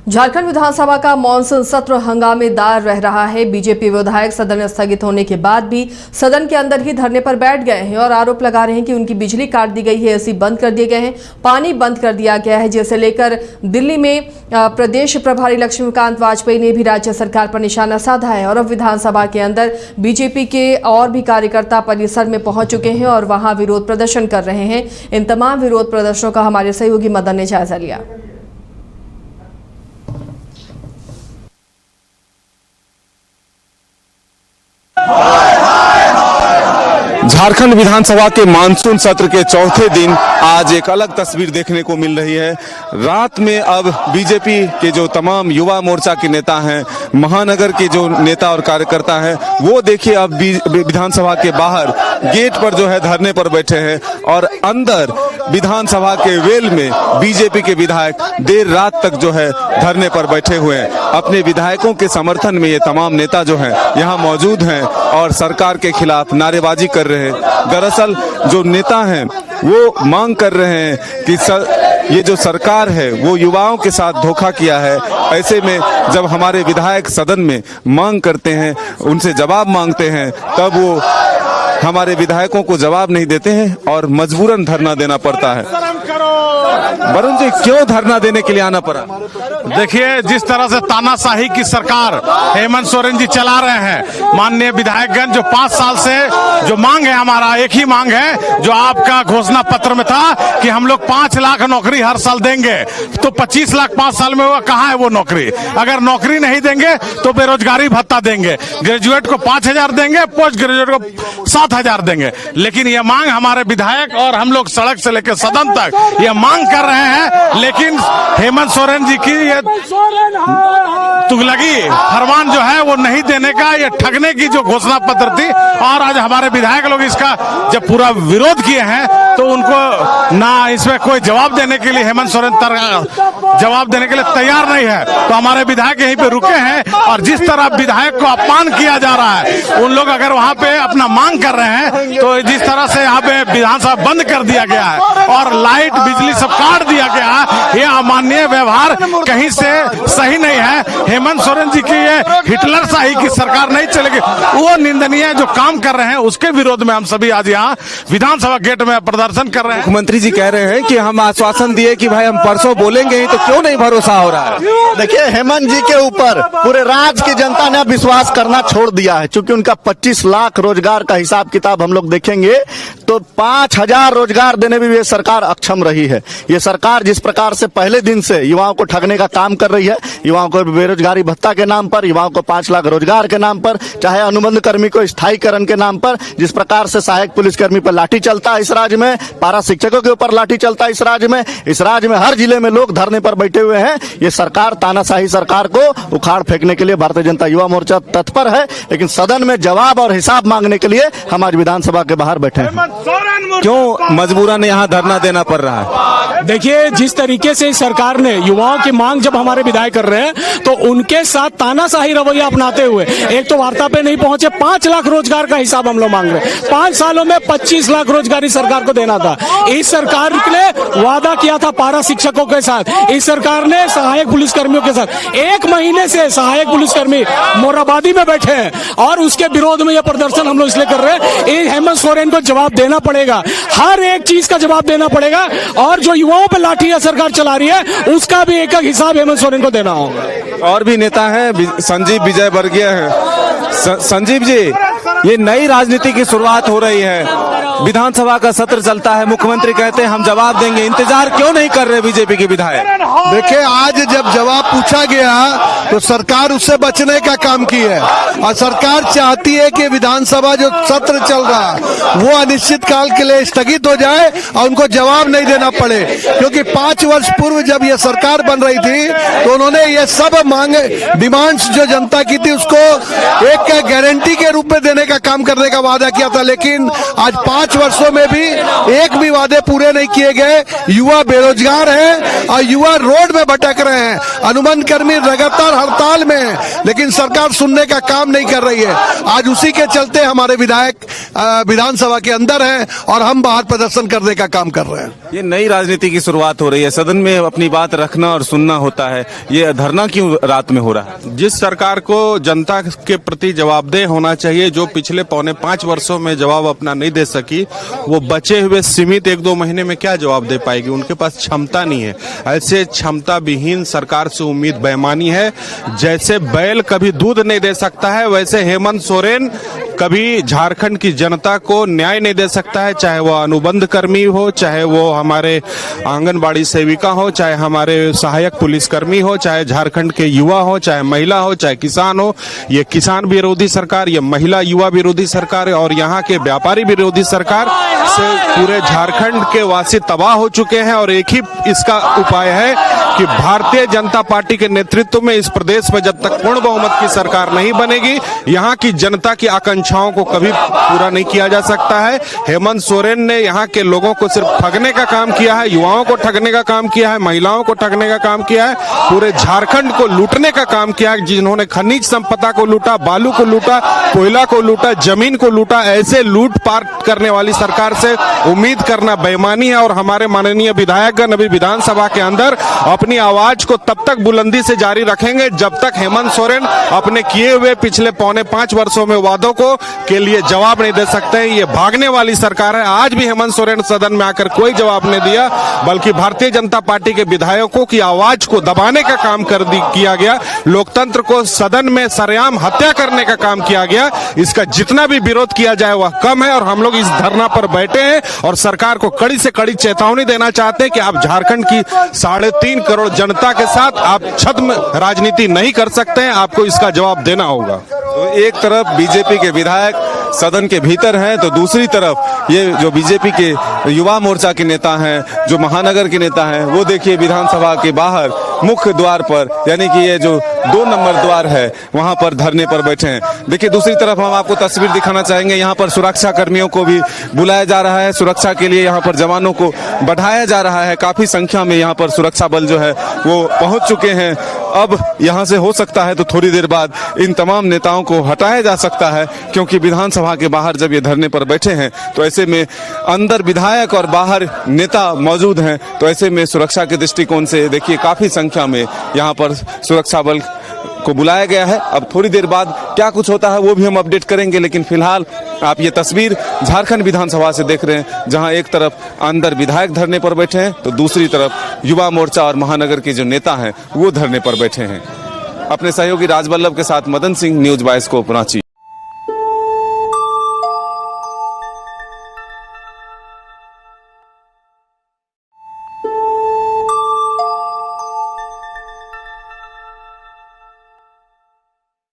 झारखंड विधानसभा का मॉनसून सत्र हंगामेदार रह रहा है। बीजेपी विधायक सदन स्थगित होने के बाद भी सदन के अंदर ही धरने पर बैठ गए हैं और आरोप लगा रहे हैं कि उनकी बिजली काट दी गई है, एसी बंद कर दिए गए हैं, पानी बंद कर दिया गया है, जिसे लेकर दिल्ली में प्रदेश प्रभारी लक्ष्मीकांत वाजपेयी ने भी राज्य सरकार पर निशाना साधा है। और अब विधानसभा के अंदर बीजेपी के और भी कार्यकर्ता परिसर में पहुंच चुके हैं और वहां विरोध प्रदर्शन कर रहे हैं। इन तमाम विरोध प्रदर्शनों का हमारे सहयोगी मदन ने जायजा लिया। झारखंड विधानसभा के मानसून सत्र के चौथे दिन आज एक अलग तस्वीर देखने को मिल रही है। रात में अब बीजेपी के जो तमाम युवा मोर्चा के नेता हैं, महानगर के जो नेता और कार्यकर्ता हैं, वो देखिए अब विधानसभा के बाहर गेट पर जो है धरने पर बैठे हैं और अंदर विधानसभा के वेल में बीजेपी के विधायक देर रात तक जो है धरने पर बैठे हुए हैं। अपने विधायकों के समर्थन में ये तमाम नेता जो हैं यहाँ मौजूद हैं और सरकार के खिलाफ नारेबाजी कर रहे हैं। दरअसल जो नेता हैं वो मांग कर रहे हैं कि ये जो सरकार है वो युवाओं के साथ धोखा किया है। ऐसे में जब हमारे विधायक सदन में मांग करते हैं, उनसे जवाब मांगते हैं, तब वो हमारे विधायकों को जवाब नहीं देते हैं और मजबूरन धरना देना पड़ता है। वरुण जी, क्यों धरना देने के लिए आना पड़ा? देखिए, जिस तरह से तानाशाही की सरकार हेमंत सोरेन जी चला रहे हैं, माननीय विधायकगण, जो 5 साल से जो मांग है, हमारा एक ही मांग है जो आपका घोषणा पत्र में था कि हम लोग 5 लाख नौकरी हर साल देंगे, तो 25 लाख 5 साल में हुआ, कहाँ है वो नौकरी? अगर नौकरी नहीं देंगे तो बेरोजगारी भत्ता देंगे, ग्रेजुएट को 5,000 देंगे, पोस्ट ग्रेजुएट को 7,000 देंगे। लेकिन ये मांग हमारे विधायक और हम लोग सड़क से लेकर सदन तक ये मांग कर रहे हैं, लेकिन हेमंत सोरेन जी की ये तुगलकी फरमान जो है वो नहीं देने का, ये ठगने की जो घोषणा पत्र थी। और आज हमारे विधायक लोग इसका जब पूरा विरोध किए हैं तो उनको ना इसमें कोई जवाब देने के लिए हेमंत सोरेन जवाब देने के लिए तैयार नहीं है। तो हमारे विधायक यहीं पे रुके हैं और जिस तरह विधायक को अपमान किया जा रहा है, उन लोग अगर वहां पे अपना मांग कर रहे हैं तो जिस तरह से यहाँ पे विधानसभा बंद कर दिया गया है और लाइट बिजली सब काट दिया गया है, ये अमानवीय व्यवहार कहीं से सही नहीं है। हेमंत सोरेन जी की ये हिटलर शाही की सरकार नहीं चलेगी। वो निंदनीय जो काम कर रहे हैं उसके विरोध में हम सभी आज यहाँ विधानसभा गेट में प्रदर्शन कर रहे हैं। मुख्यमंत्री जी कह रहे हैं कि हम आश्वासन दिए कि भाई हम परसों बोलेंगे ही, तो क्यों नहीं भरोसा हो रहा है? देखिए, हेमंत जी के ऊपर पूरे राज्य की जनता ने विश्वास करना छोड़ दिया है, क्योंकि उनका 25 लाख रोजगार का हिसाब किताब हम लोग देखेंगे तो 5,000 रोजगार देने में भी ये सरकार अक्षम रही है। ये सरकार जिस प्रकार से पहले दिन से युवाओं को ठगने का काम कर रही है, युवाओं को बेरोजगारी भत्ता के नाम पर, युवाओं को 5 लाख रोजगार के नाम पर, चाहे अनुबंध कर्मी को स्थायीकरण के नाम पर, जिस प्रकार से सहायक पुलिसकर्मी पर लाठी चलता है इस राज्य में, पारा शिक्षकों के ऊपर लाठी चलता है इस राज्य में हर जिले में लोग धरने पर बैठे हुए हैं। ये सरकार, तानाशाही सरकार को उखाड़ फेंकने के लिए भारतीय जनता युवा मोर्चा तत्पर है, लेकिन सदन में जवाब और हिसाब मांगने के लिए हम आज विधानसभा के बाहर बैठे हैं। क्यों मजबूरन यहाँ धरना देना पड़ रहा है? देखिए, जिस तरीके से सरकार ने युवाओं की मांग जब हमारे विधायक कर रहे हैं तो उनके साथ तानाशाही रवैया अपनाते हुए एक तो वार्ता पे नहीं पहुंचे। 5 लाख रोजगार का हिसाब हम लोग मांग रहे हैं। 5 सालों में 25 लाख रोजगारी सरकार को देना था। इस सरकार ने वादा किया था पारा शिक्षकों के साथ, इस सरकार ने सहायक पुलिसकर्मियों के साथ। 1 महीने से सहायक पुलिसकर्मी मोराबादी में बैठे हैं और उसके विरोध में यह प्रदर्शन हम लोग इसलिए कर रहे हैं। हेमंत सोरेन को जवाब देना पड़ेगा, हर एक चीज का जवाब देना पड़ेगा और जो युवाओं पर लाठी सरकार चला रही है उसका भी एक हिसाब हेमंत सोरेन को देना होगा। और भी नेता हैं, संजीव विजयवर्गीय हैं। संजीव जी, ये नई राजनीति की शुरुआत हो रही है, विधानसभा का सत्र चलता है, मुख्यमंत्री कहते हैं हम जवाब देंगे, इंतजार क्यों नहीं कर रहे बीजेपी के विधायक? देखिए, आज जब जवाब पूछा गया तो सरकार उससे बचने का काम की है और सरकार चाहती है कि विधानसभा जो सत्र चल रहा है वो अनिश्चित काल के लिए स्थगित हो जाए और उनको जवाब नहीं देना पड़े, क्योंकि 5 वर्ष पूर्व जब ये सरकार बन रही थी तो उन्होंने ये सब मांग डिमांड्स जो जनता की थी उसको एक गारंटी के रूप में देने का काम करने का वादा किया था, लेकिन आज 5 वर्षों में भी एक भी वादे पूरे नहीं किए गए। युवा बेरोजगार हैं और युवा रोड में भटक रहे हैं। अनुबंध कर्मी लगातार हड़ताल में है, लेकिन सरकार सुनने का काम नहीं कर रही है। आज उसी के चलते हमारे विधायक विधानसभा के अंदर हैं और हम बाहर प्रदर्शन करने का काम कर रहे हैं। ये नई राजनीति की शुरुआत हो रही है, सदन में अपनी बात रखना और सुनना होता है, ये धरना क्यों रात में हो रहा है? जिस सरकार को जनता के प्रति जवाबदेह होना चाहिए, जो पिछले 4.5 वर्षों में जवाब अपना नहीं दे सकी, वो बचे हुए सीमित 1-2 महीने में क्या जवाब दे पाएगी? उनके पास क्षमता नहीं है। ऐसे क्षमता विहीन सरकार से उम्मीद बेईमानी है। जैसे बैल कभी दूध नहीं दे सकता है, वैसे हेमंत सोरेन कभी झारखंड की जनता को न्याय नहीं दे सकता है, चाहे वो अनुबंध कर्मी हो, चाहे वो हमारे आंगनबाड़ी सेविका हो, चाहे हमारे सहायक पुलिसकर्मी हो, चाहे झारखंड के युवा हो, चाहे महिला हो, चाहे किसान हो। ये किसान विरोधी सरकार, ये महिला युवा विरोधी सरकार और यहाँ के व्यापारी विरोधी सरकार से पूरे झारखंड के वासी तबाह हो चुके हैं। और एक ही इसका उपाय है कि भारतीय जनता पार्टी के नेतृत्व में इस प्रदेश में जब तक पूर्ण बहुमत की सरकार नहीं बनेगी, यहाँ की जनता की आकांक्षाओं को कभी पूरा नहीं किया जा सकता है। हेमंत सोरेन ने यहाँ के लोगों को सिर्फ ठगने का काम किया है, युवाओं को ठगने का काम किया है, महिलाओं को ठगने का काम किया है, पूरे झारखंड को लूटने का काम किया है। जिन्होंने खनिज संपदा को लूटा, बालू को लूटा, कोयला को लूटा, जमीन को लूटा, ऐसे लूटपाट करने वाली सरकार से उम्मीद करना बेईमानी है। और हमारे माननीय विधायकगण अभी विधानसभा के अंदर अपनी आवाज को तब तक बुलंदी से जारी रखेंगे जब तक हेमंत सोरेन अपने किए हुए पिछले 4.5 वर्षों में वादों को के लिए जवाब नहीं दे सकते। ये भागने वाली सरकार है। आज भी हेमंत सोरेन सदन में आकर कोई जवाब नहीं दिया, बल्कि भारतीय जनता पार्टी के विधायकों की आवाज को दबाने का काम किया गया। लोकतंत्र को सदन में सरेआम हत्या करने का काम किया गया। इसका जितना भी विरोध किया जाए वह कम है। और हम लोग इस धरना पर बैठे हैं और सरकार को कड़ी से कड़ी चेतावनी देना चाहते हैं कि आप झारखंड की 3.5 करोड़ जनता के साथ आप छद्म राजनीति नहीं कर सकते हैं, आपको इसका जवाब देना होगा। तो एक तरफ बीजेपी के विधायक सदन के भीतर हैं, तो दूसरी तरफ ये जो बीजेपी के युवा मोर्चा के नेता हैं, जो महानगर के नेता हैं, वो देखिए विधानसभा के बाहर मुख्य द्वार पर, यानी कि ये जो 2 नंबर द्वार है वहां पर धरने पर बैठे हैं। देखिए दूसरी तरफ हम आपको तस्वीर दिखाना चाहेंगे, यहाँ पर सुरक्षा कर्मियों को भी बुलाया जा रहा है। सुरक्षा के लिए यहाँ पर जवानों को बढ़ाया जा रहा है। काफी संख्या में यहाँ पर सुरक्षा बल जो है वो पहुंच चुके हैं। अब यहाँ से हो सकता है तो थोड़ी देर बाद इन तमाम नेताओं को हटाया जा सकता है, क्योंकि विधानसभा के बाहर जब ये धरने पर बैठे हैं तो ऐसे में अंदर विधायक और बाहर नेता मौजूद हैं, तो ऐसे में सुरक्षा के दृष्टिकोण से देखिए काफी संख्या में यहाँ पर सुरक्षा बल को बुलाया गया है। अब थोड़ी देर बाद क्या कुछ होता है वो भी हम अपडेट करेंगे, लेकिन फिलहाल आप ये तस्वीर झारखंड विधानसभा से देख रहे हैं, जहां एक तरफ अंदर विधायक धरने पर बैठे हैं तो दूसरी तरफ युवा मोर्चा और महानगर के जो नेता हैं वो धरने पर बैठे हैं। अपने सहयोगी राजवल्लभ के साथ मदन सिंह, न्यूज 22 को रांची।